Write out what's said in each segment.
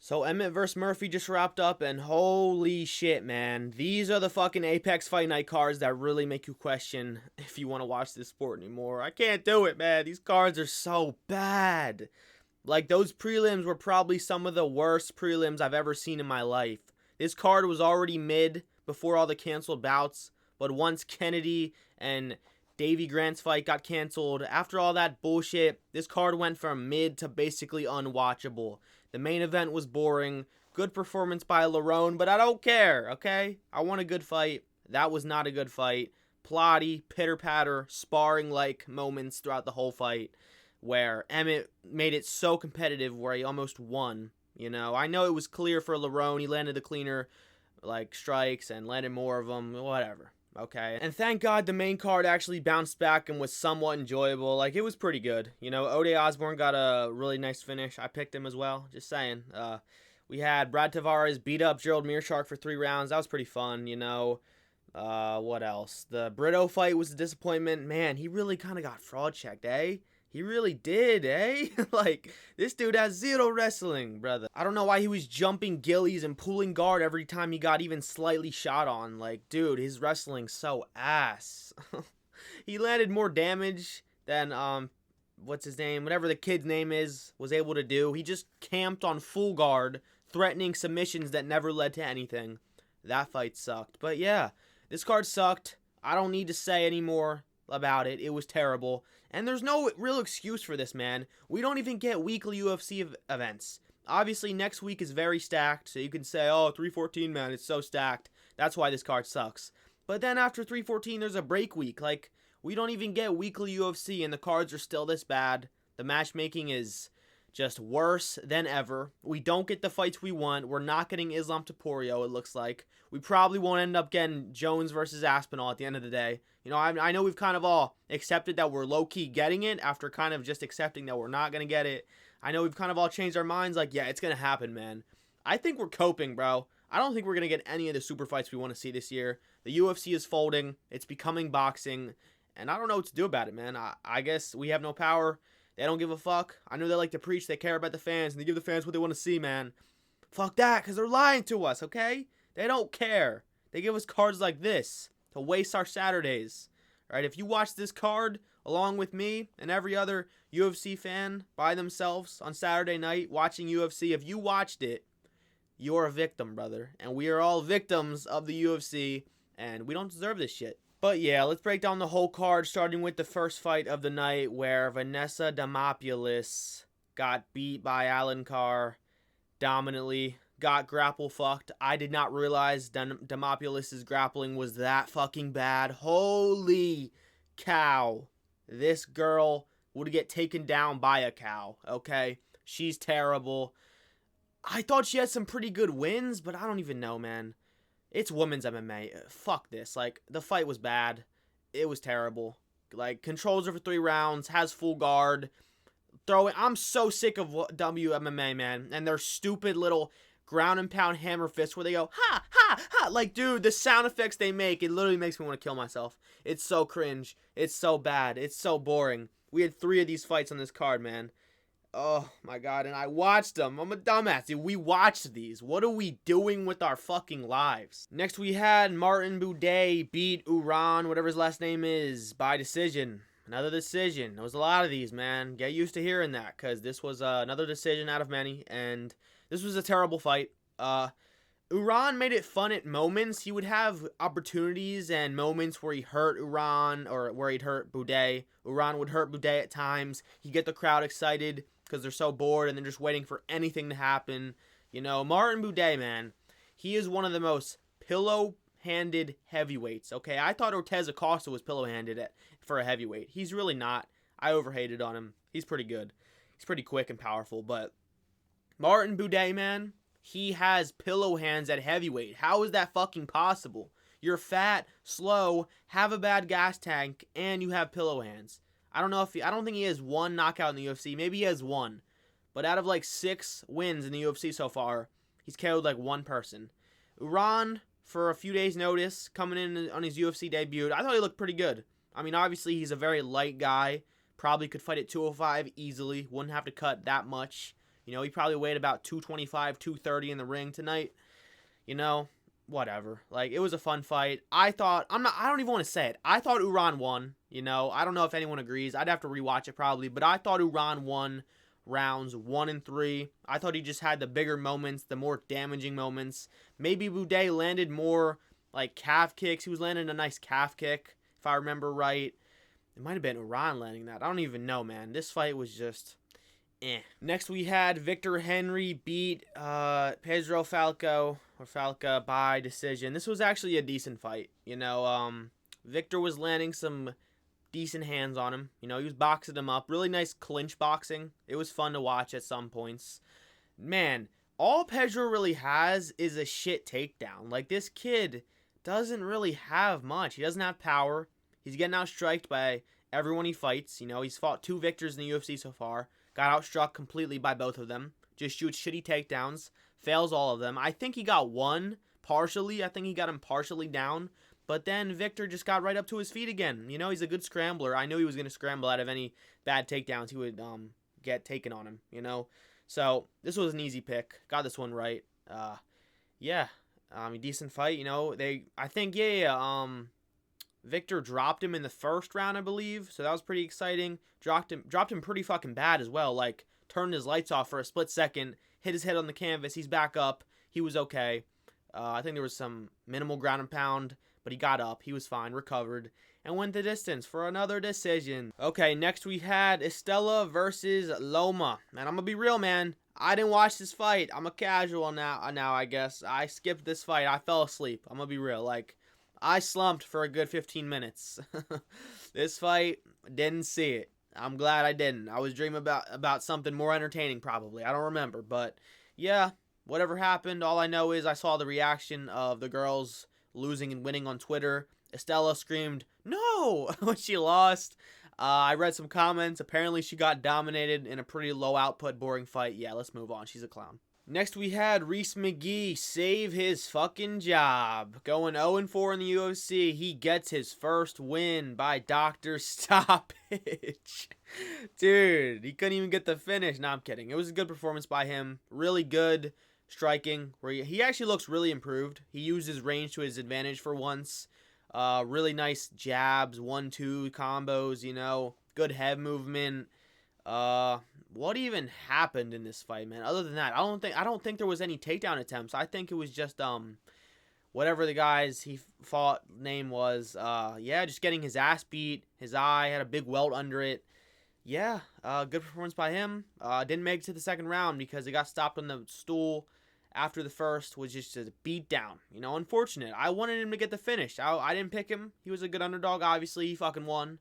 So Emmett versus Murphy just wrapped up, and holy shit, man. These are the fucking Apex Fight Night cards that really make you question if you want to watch this sport anymore. I can't do it, man. These cards are so bad. Like, those prelims were probably some of the worst prelims I've ever seen in my life. This card was already mid before all the canceled bouts, but once Kennedy and Davy Grant's fight got canceled, after all that bullshit, this card went from mid to basically unwatchable. The main event was boring. Good performance by Lerone, but I don't care, okay? I want a good fight. That was not a good fight. Plotty, pitter-patter, sparring-like moments throughout the whole fight where Emmett made it so competitive where he almost won. You know, I know it was clear for Lerone. He landed the cleaner, like, strikes and landed more of them. Whatever. Okay, and thank God the main card actually bounced back and was somewhat enjoyable. Like, it was pretty good. You know, Ode Osborne got a really nice finish. I picked him as well, just saying. We had Brad Tavares beat up Gerald Mearshark for 3 rounds. That was pretty fun, you know. What else? The Brito fight was a disappointment. Man, he really kind of got fraud checked, eh? He really did, eh? Like, this dude has zero wrestling, brother. I don't know why he was jumping gillies and pulling guard every time he got even slightly shot on. Like, dude, his wrestling's so ass. He landed more damage than, what's his name? Whatever the kid's name is, was able to do. He just camped on full guard, threatening submissions that never led to anything. That fight sucked. But yeah, this card sucked. I don't need to say anymore about it. It was terrible. And there's no real excuse for this, man. We don't even get weekly UFC events. Obviously, next week is very stacked, so you can say, oh, 314, man, it's so stacked. That's why this card sucks. But then after 314, there's a break week. Like, we don't even get weekly UFC, and the cards are still this bad. The matchmaking is just worse than ever. We don't get the fights we want. We're not getting Islam Topuria, it looks like. We probably won't end up getting Jones versus Aspinall at the end of the day. You know, I know we've kind of all accepted that we're low-key getting it after kind of just accepting that we're not going to get it. I know we've kind of all changed our minds like, yeah, it's going to happen, man. I think we're coping, bro. I don't think we're going to get any of the super fights we want to see this year. The UFC is folding. It's becoming boxing. And I don't know what to do about it, man. I guess we have no power. They don't give a fuck. I know they like to preach. They care about the fans. And they give the fans what they want to see, man. Fuck that, because they're lying to us, okay? They don't care. They give us cards like this to waste our Saturdays. Right? If you watch this card along with me and every other UFC fan by themselves on Saturday night watching UFC, if you watched it, you're a victim, brother. And we are all victims of the UFC, and we don't deserve this shit. But yeah, let's break down the whole card, starting with the first fight of the night where Vanessa Demopoulos got beat by Alencar dominantly, got grapple fucked. I did not realize Demopoulos' grappling was that fucking bad. Holy cow. This girl would get taken down by a cow, okay? She's terrible. I thought she had some pretty good wins, but I don't even know, man. It's women's MMA. Fuck this. Like, the fight was bad. It was terrible. Like, controls her for 3 rounds, has full guard, throwing. I'm so sick of WMMA, man, and their stupid little ground and pound hammer fists where they go, ha, ha, ha. Like, dude, the sound effects they make, it literally makes me want to kill myself. It's so cringe. It's so bad. It's so boring. We had 3 of these fights on this card, man. Oh, my God, and I watched them. I'm a dumbass, dude. We watched these. What are we doing with our fucking lives? Next, we had Martin Buday beat Uran, whatever his last name is, by decision. Another decision. There was a lot of these, man. Get used to hearing that, because this was another decision out of many, and this was a terrible fight. Uran made it fun at moments. He would have opportunities and moments where he hurt Uran, or where he'd hurt Buday. Uran would hurt Buday at times. He'd get the crowd excited because they're so bored and they're just waiting for anything to happen. You know, Martin Buday, man, he is one of the most pillow-handed heavyweights, okay? I thought Ortez Acosta was pillow-handed for a heavyweight. He's really not. I overhated on him. He's pretty good. He's pretty quick and powerful, but Martin Buday, man, he has pillow hands at heavyweight. How is that fucking possible? You're fat, slow, have a bad gas tank, and you have pillow hands. I don't think he has 1 knockout in the UFC. Maybe he has 1. But out of like 6 wins in the UFC so far, he's KO'd like 1 person. Uran, for a few days' notice, coming in on his UFC debut, I thought he looked pretty good. I mean, obviously, he's a very light guy. Probably could fight at 205 easily. Wouldn't have to cut that much. You know, he probably weighed about 225, 230 in the ring tonight. You know, whatever. Like, it was a fun fight. I don't even want to say it. I thought Uran won. You know, I don't know if anyone agrees. I'd have to rewatch it probably, but I thought Uran won rounds 1 and 3. I thought he just had the bigger moments, the more damaging moments. Maybe Boudet landed more like calf kicks. He was landing a nice calf kick, if I remember right. It might have been Uran landing that. I don't even know, man. This fight was just Next we had Victor Henry beat Pedro Falca by decision. This was actually a decent fight. You know, Victor was landing some decent hands on him. You know, he was boxing him up. Really nice clinch boxing. It was fun to watch at some points. Man, all Pedro really has is a shit takedown. Like, this kid doesn't really have much. He doesn't have power. He's getting outstriked by everyone he fights. You know, he's fought 2 victors in the UFC so far. Got outstruck completely by both of them. Just shoots shitty takedowns. Fails all of them. I think he got one partially. I think he got him partially down. But then Victor just got right up to his feet again. You know, he's a good scrambler. I knew he was going to scramble out of any bad takedowns he would get taken on him, you know. So, this was an easy pick. Got this one right. Decent fight, you know. Victor dropped him in the first round, I believe. So that was pretty exciting. Dropped him pretty fucking bad as well. Like, turned his lights off for a split second. Hit his head on the canvas. He's back up. He was okay. I think there was some minimal ground and pound. But he got up. He was fine. Recovered. And went the distance for another decision. Okay, next we had Estella versus Loma. Man, I'm going to be real, man. I didn't watch this fight. I'm a casual now, I guess. I skipped this fight. I fell asleep. I'm going to be real. Like, I slumped for a good 15 minutes. This fight, didn't see it. I'm glad I didn't. I was dreaming about something more entertaining probably. I don't remember. But, yeah, whatever happened, all I know is I saw the reaction of the girls losing and winning on Twitter. Estella screamed, "No!" when she lost. I read some comments. Apparently, she got dominated in a pretty low output, boring fight. Yeah, let's move on. She's a clown. Next, we had Reese McGee save his fucking job. Going 0-4 in the UFC. He gets his first win by doctor stoppage. Dude, he couldn't even get the finish. No, I'm kidding. It was a good performance by him. Really good striking. Where he actually looks really improved. He used his range to his advantage for once. Really nice jabs, 1-2 combos, you know. Good head movement. What even happened in this fight, man? Other than that, I don't think there was any takedown attempts. I think it was just whatever the guys he fought name was. Just getting his ass beat. His eye had a big welt under it. Yeah, good performance by him. Didn't make it to the second round because he got stopped on the stool after the first. Was just a beat down. You know, unfortunate. I wanted him to get the finish. I didn't pick him. He was a good underdog, obviously. He fucking won.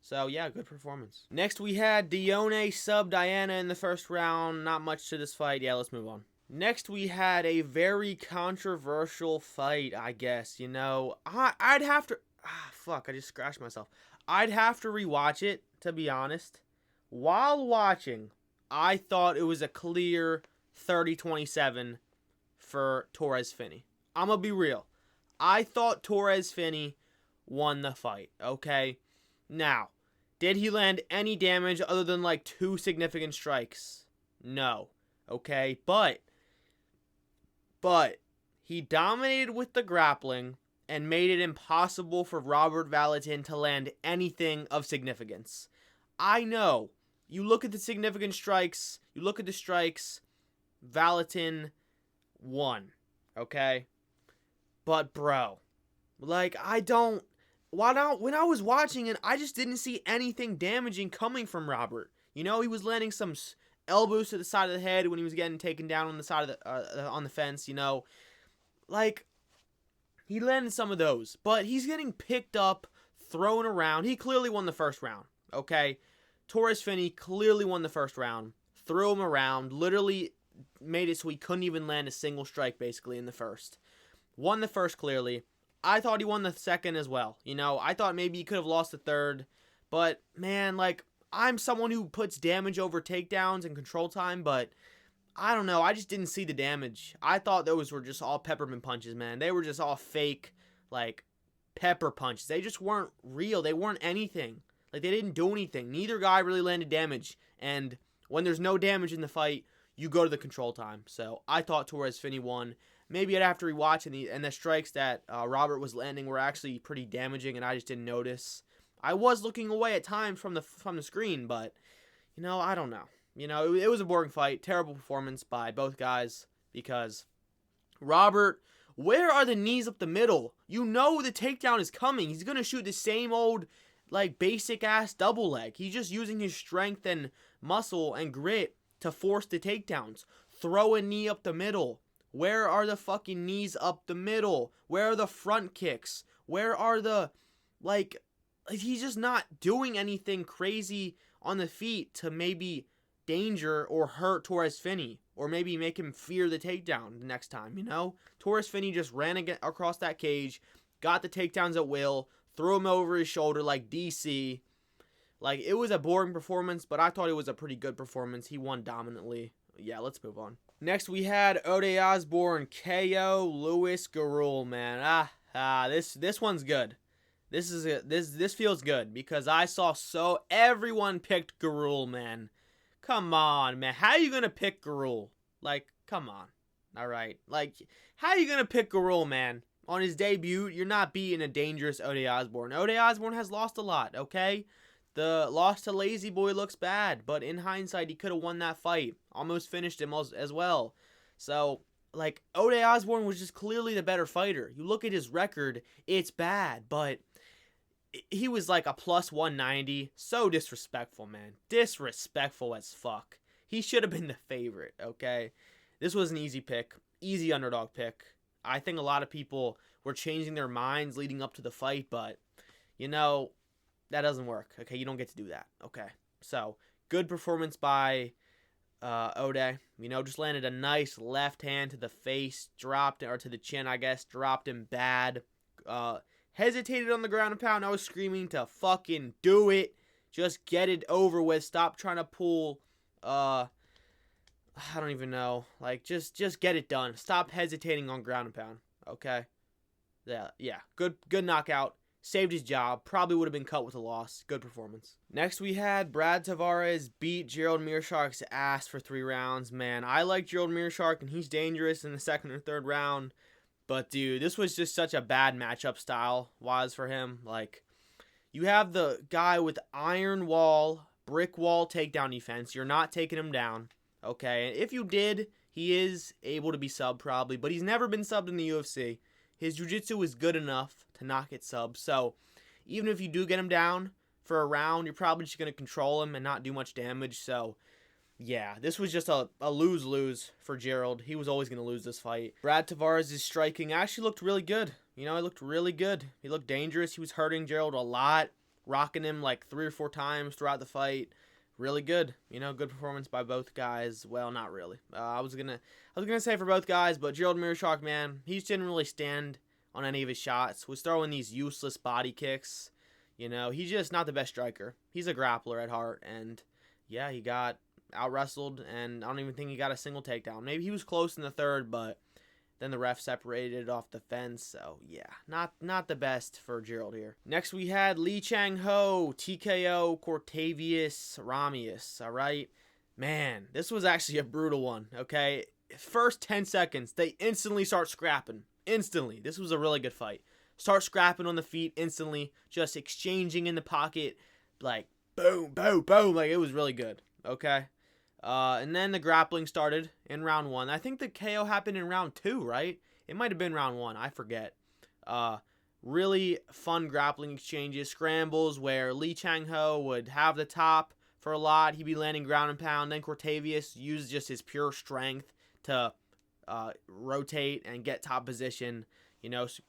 So, yeah, good performance. Next, we had Dione sub Diana in the first round. Not much to this fight. Yeah, let's move on. Next, we had a very controversial fight, I guess. You know, I'd have to... I just scratched myself. I'd have to rewatch it, to be honest. While watching, I thought it was a clear 30-27 for Torres Finney. I'm going to be real. I thought Torres Finney won the fight, okay? Now, did he land any damage other than like 2 significant strikes? No. Okay, but he dominated with the grappling and made it impossible for Robert Valentin to land anything of significance. I know. You look at the significant strikes, you look at the strikes, Valentin won. Okay? But bro, like when I was watching it, I just didn't see anything damaging coming from Robert. You know, he was landing some elbows to the side of the head when he was getting taken down on the side of the on the fence. You know, like he landed some of those, but he's getting picked up, thrown around. He clearly won the first round. Okay, Torres Finney clearly won the first round. Threw him around, literally made it so he couldn't even land a single strike basically in the first. Won the first clearly. I thought he won the second as well. You know, I thought maybe he could have lost the third. But, man, like, I'm someone who puts damage over takedowns and control time, but I don't know. I just didn't see the damage. I thought those were just all peppermint punches, man. They were just all fake, like, pepper punches. They just weren't real. They weren't anything. Like, they didn't do anything. Neither guy really landed damage. And when there's no damage in the fight, you go to the control time. So I thought Torres Finney won. Maybe I'd have to rewatch, and the strikes that Robert was landing were actually pretty damaging, and I just didn't notice. I was looking away at times from the screen, but I don't know. It was a boring fight. Terrible performance by both guys because Robert, where are the knees up the middle? The takedown is coming. He's going to shoot the same old, basic ass double leg. He's just using his strength and muscle and grit to force the takedowns. Throw a knee up the middle. Where are the fucking knees up the middle? Where are the front kicks? Where are the, he's just not doing anything crazy on the feet to maybe danger or hurt Torres Finney, or maybe make him fear the takedown the next time, Torres Finney just ran across that cage, got the takedowns at will, threw him over his shoulder like DC. It was a boring performance, but I thought it was a pretty good performance. He won dominantly. Yeah, let's move on. Next, we had Ode Osborne KO Louis Garul, man. This one's good. This feels good because I saw everyone picked Garul, man. Come on, man. How are you going to pick Garul? Come on. All right. How are you going to pick Garul, man? On his debut, you're not beating a dangerous Ode Osborne. Ode Osborne has lost a lot, okay? The loss to Lazy Boy looks bad, but in hindsight, he could have won that fight. Almost finished him as well. So, Ode Osborne was just clearly the better fighter. You look at his record, it's bad, but he was a plus 190. So disrespectful, man. Disrespectful as fuck. He should have been the favorite, okay? This was an easy pick. Easy underdog pick. I think a lot of people were changing their minds leading up to the fight, but, that doesn't work, okay? You don't get to do that, okay? So, good performance by Ode. Just landed a nice left hand to the face, or to the chin, I guess. Dropped him bad. Hesitated on the ground and pound. I was screaming to fucking do it. Just get it over with. Stop trying to pull, I don't even know. Just get it done. Stop hesitating on ground and pound, okay? Yeah. Good knockout. Saved his job. Probably would have been cut with a loss. Good performance. Next, we had Brad Tavares beat Gerald Meerschaerk's ass for 3 rounds. Man, I like Gerald Meerschaerk, and he's dangerous in the second or third round. But, dude, this was just such a bad matchup style-wise for him. You have the guy with iron wall, brick wall takedown defense. You're not taking him down, okay? And if you did, he is able to be subbed probably, but he's never been subbed in the UFC. His jiu-jitsu is good enough to not get subbed. So, even if you do get him down for a round, you're probably just going to control him and not do much damage. So, yeah, this was just a lose-lose for Gerald. He was always going to lose this fight. Brad Tavares' striking actually looked really good. He looked really good. He looked dangerous. He was hurting Gerald a lot, rocking him 3 or 4 times throughout the fight. Really good. Good performance by both guys. Well, not really. I was gonna say for both guys, but Gerald Meerschaerk, man, he just didn't really stand on any of his shots. Was throwing these useless body kicks. He's just not the best striker. He's a grappler at heart, and yeah, he got out-wrestled, and I don't even think he got a single takedown. Maybe he was close in the third, but then the ref separated it off the fence, so yeah, not the best for Gerald here. Next, we had Lee Chang-ho, TKO Cortavius Ramius, all right? Man, this was actually a brutal one, okay? First 10 seconds, they instantly start scrapping. Instantly. This was a really good fight. Start scrapping on the feet instantly, just exchanging in the pocket, boom, boom, boom. It was really good, okay? And then the grappling started in round 1. I think the KO happened in round 2, right? It might have been round 1. I forget. Really fun grappling exchanges, scrambles where Lee Chang-ho would have the top for a lot. He'd be landing ground and pound. Then Cortavius used just his pure strength to rotate and get top position.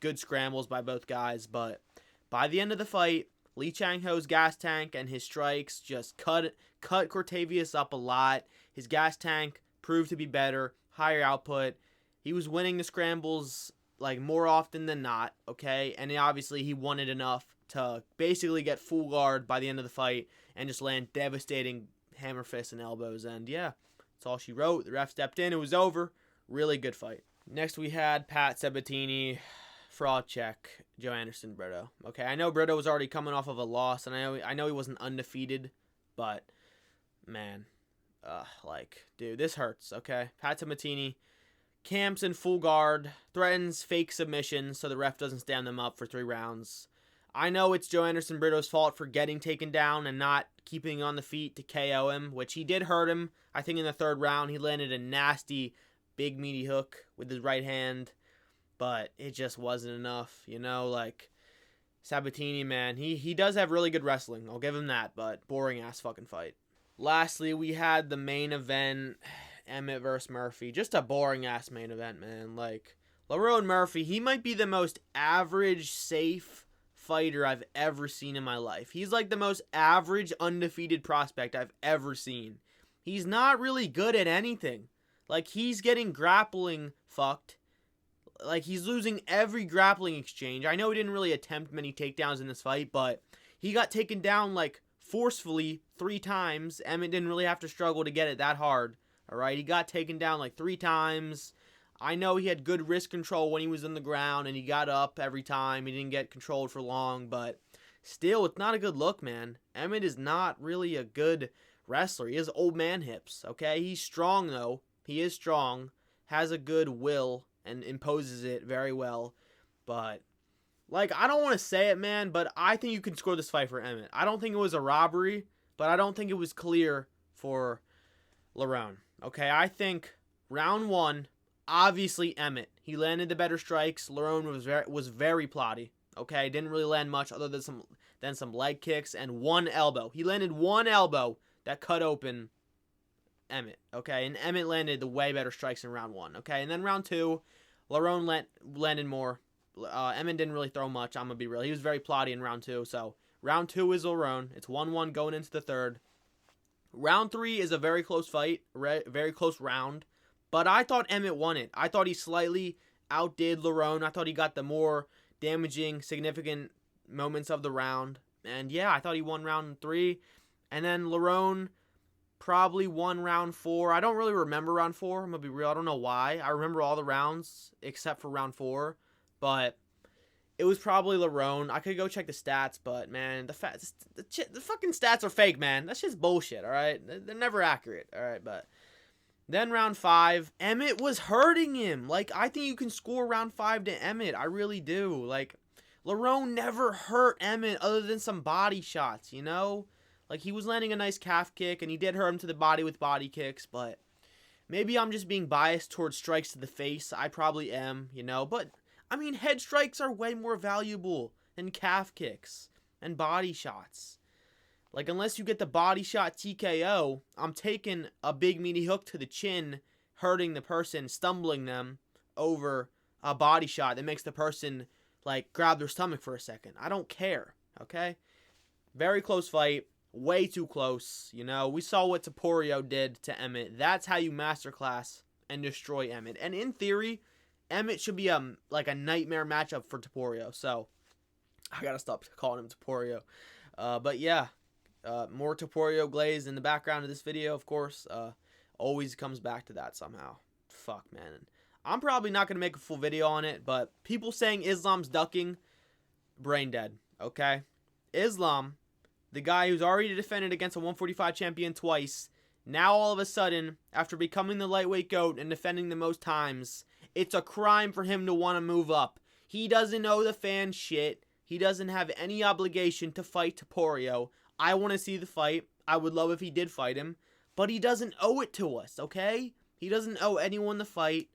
Good scrambles by both guys. But by the end of the fight, Lee Chang-ho's gas tank and his strikes just cut Cortavius up a lot. His gas tank proved to be better, higher output. He was winning the scrambles more often than not, okay? And obviously he won it enough to basically get full guard by the end of the fight and just land devastating hammer fists and elbows. And yeah, that's all she wrote. The ref stepped in. It was over. Really good fight. Next we had Pat Sabatini, fraud check, Joe Anderson, Brito. Okay, I know Brito was already coming off of a loss, and I know he wasn't undefeated, but man, Like, dude, this hurts, okay? Pat Sabatini camps in full guard, threatens fake submissions so the ref doesn't stand them up for 3 rounds. I know it's Joe Anderson Brito's fault for getting taken down and not keeping on the feet to KO him, which he did hurt him. I think in the 3rd round, he landed a nasty, big, meaty hook with his right hand, but it just wasn't enough, you know? Like, Sabatini, man, he does have really good wrestling. I'll give him that, but boring-ass fucking fight. Lastly, we had the main event, Emmett versus Murphy. Just a boring-ass main event, man. Like, Lerone Murphy, he might be the most average, safe fighter I've ever seen in my life. He's like the most average, undefeated prospect I've ever seen. He's not really good at anything. Like, he's getting grappling fucked. Like, he's losing every grappling exchange. I know he didn't really attempt many takedowns in this fight, but he got taken down, like, forcefully 3 times. Emmett didn't really have to struggle to get it that hard. Alright, he got taken down like 3 times. I know he had good wrist control when he was on the ground, and he got up every time. He didn't get controlled for long, but still, it's not a good look, man. Emmett is not really a good wrestler. He has old man hips, okay? He's strong, though. He is strong, has a good will, and imposes it very well. But, like, I don't want to say it, man, but I think you can score this fight for Emmett. I don't think it was a robbery, but I don't think it was clear for Lerone. Okay, I think round 1, obviously Emmett. He landed the better strikes. Lerone was very plotty. Okay, didn't really land much other than some leg kicks and 1 elbow. He landed 1 elbow that cut open Emmett. Okay, and Emmett landed the way better strikes in round 1. Okay, and then round 2, Lerone landed more. Emmett didn't really throw much. I'm gonna be real. He was very plotty in round 2. So round 2 is Lerone. It's 1-1 going into the 3rd. Round 3 is a very close fight, very close round, but I thought Emmett won it. I thought he slightly outdid Lerone. I thought he got the more damaging, significant moments of the round, and yeah, I thought he won round 3, and then Lerone probably won round 4. I don't really remember round 4, I'm gonna be real. I don't know why. I remember all the rounds except for round 4, but it was probably Lerone. I could go check the stats, but man, the fucking stats are fake, man. That shit's bullshit, alright? They're never accurate, alright? But then round 5, Emmett was hurting him. Like, I think you can score round 5 to Emmett. I really do. Like, Lerone never hurt Emmett other than some body shots, you know? Like, he was landing a nice calf kick, and he did hurt him to the body with body kicks, but maybe I'm just being biased towards strikes to the face. I probably am, you know? But I mean, head strikes are way more valuable than calf kicks and body shots. Like, unless you get the body shot TKO, I'm taking a big meaty hook to the chin, hurting the person, stumbling them over a body shot that makes the person, like, grab their stomach for a second. I don't care, okay? Very close fight. Way too close, you know? We saw what Topuria did to Emmett. That's how you masterclass and destroy Emmett. And in theory, Emmett should be like a nightmare matchup for Topuria, so I gotta stop calling him Topuria. But yeah, more Topuria glaze in the background of this video, of course. Always comes back to that somehow. Fuck, man. I'm probably not gonna make a full video on it, but people saying Islam's ducking, brain dead, okay? Islam, the guy who's already defended against a 145 champion twice, now all of a sudden, after becoming the lightweight GOAT and defending the most times, it's a crime for him to want to move up. He doesn't owe the fans shit. He doesn't have any obligation to fight Topuria. I want to see the fight. I would love if he did fight him. But he doesn't owe it to us, okay? He doesn't owe anyone the fight,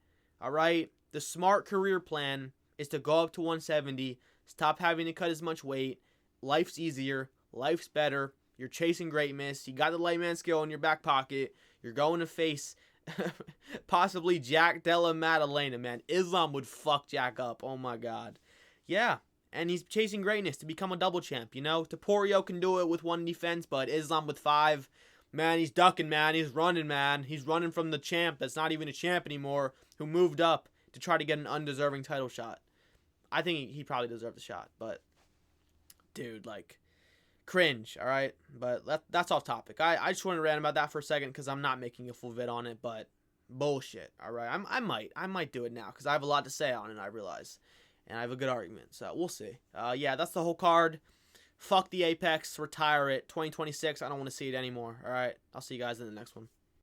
alright? The smart career plan is to go up to 170, stop having to cut as much weight. Life's easier. Life's better. You're chasing greatness. You got the light man skill in your back pocket. You're going to face possibly Jack Della Maddalena, man. Islam would fuck Jack up. Oh my god. Yeah. And he's chasing greatness to become a double champ, you know? Topuria can do it with 1 defense, but Islam with 5. Man, he's ducking, man. He's running, man. He's running from the champ that's not even a champ anymore, who moved up to try to get an undeserving title shot. I think he probably deserved the shot, but dude, like, cringe, alright? But that's off topic. I just wanted to rant about that for a second because I'm not making a full vid on it, but bullshit, alright? I might do it now because I have a lot to say on it, I realize. And I have a good argument, so we'll see. Yeah, that's the whole card. Fuck the Apex, retire it. 2026, I don't want to see it anymore, alright? I'll see you guys in the next one.